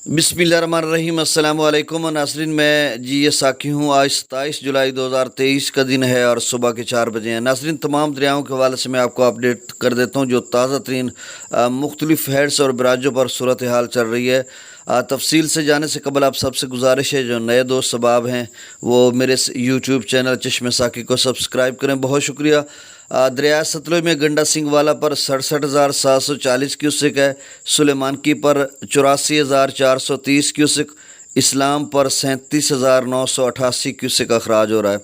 बिस्मिल्लाहिर्रहमानिर्रहीम। अस्सलाम वालेकुम नाज़रीन, मैं ये साकी हूँ। आज 27 जुलाई 2023 का दिन है और सुबह के 4 बजे हैं। नाज़रीन, तमाम दरियाओं के हवाले से मैं आपको अपडेट कर देता हूँ जो ताज़ा तरीन मुख्तलिफ हेड्स और बराजों पर सूरत हाल चल रही है। तफसील से जाने से कबल आप सबसे गुजारिश है, जो नए दोस्त सबाब हैं वो मेरे यूट्यूब चैनल चश्मे साकी को सब्सक्राइब करें। बहुत शुक्रिया। दरिया सतलुज में गंडा सिंह वाला पर 67,740 क्यूसिक है, सुलेमानकी पर 84,430 क्यूसिक, इस्लाम पर 37,988 क्यूसिक अखराज हो रहा है।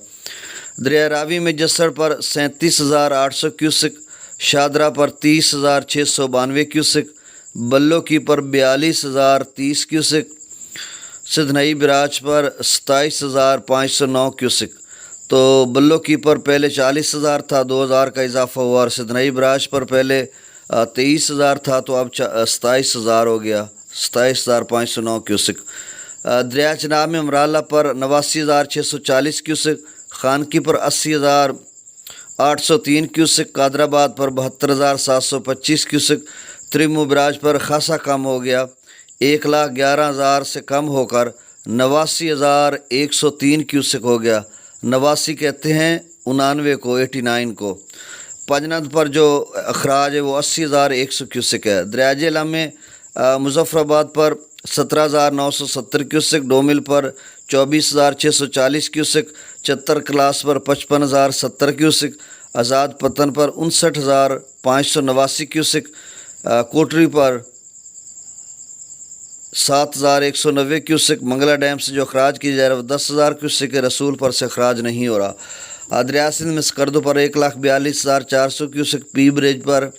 दरिया रावी में जसड़ पर 37,800 क्यूसिक, शादरा पर 30,692 क्यूसिक, बल्लो की पर 42,030 क्यूसिक, सिधनई बराज पर 27,509 क्यूसिक। तो बल्लो की पर पहले 40,000 था, 2,000 का इजाफा हुआ, और सिधनई बराज पर पहले 23,000 था तो अब 27,000 हो गया, 27,509 क्यूसिक। दरिया चनाब में अमराला पर 89,640 क्यूसिक, खानकी पर 80,803 क्यूसिक, कादराबाद पर 72,725 क्यूसिक, त्रिमू बराज पर खासा कम हो गया, 1,11,000 से कम होकर 89,103 क्यूसिक हो गया। 89 कहते हैं 99 को, 89 को। पंजनद पर जो अखराज है वो 80,100 क्यूसिक है। दरिया जेहलम में मुजफ्फराबाद पर 17,970 क्यूसिक, डोमिल पर 24,640 क्यूसिक, चत्तर क्लास पर 55,070 क्यूसिक, आज़ाद पतन पर 59,589 क्यूसिक, कोटरी पर 7,190 क्यूसिक, मंगला डैम से जो अखराज की जा रहा है वो 10,000 क्यूसिक है, रसूल पर से अखराज नहीं हो रहा। दरिया सिंध में स्कर्दो पर 1,42,400 क्यूसिक, पी ब्रिज पर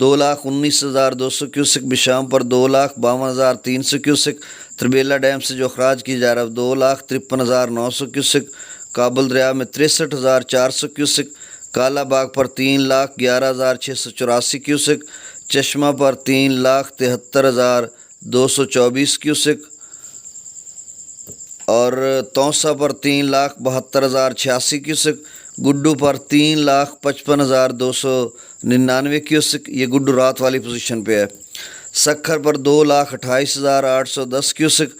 2,19,200 क्यूसिक, बिशाम पर 2,52,300 क्यूसिक, त्रिबेला डैम से जो अखराज की जा रहा है 2,53,900 क्यूसिक, काबुल दरिया में 63,400 क्यूसिक, काला बाग पर 3,11,684 क्यूसिक, चश्मा पर 3,73,224 क्यूसिक, और तौसा पर 3,72,086 क्यूसिक, गुड्डू पर 3,55,299 क्यूसिक। ये गुड्डू रात वाली पोजीशन पे है। सखर पर 2,28,810 क्यूसिक,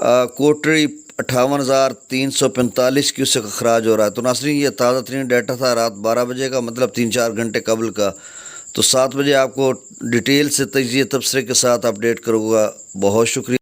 कोटरी 58,345 क्यूसिक अखराज हो रहा है। तो नाज़रीन, ये ताज़ा तरीन डाटा था रात 12 बजे का, मतलब 3-4 घंटे कबल का। तो 7 बजे आपको डिटेल से तजिए तबसरे के साथ अपडेट करूँगा। बहुत शुक्रिया।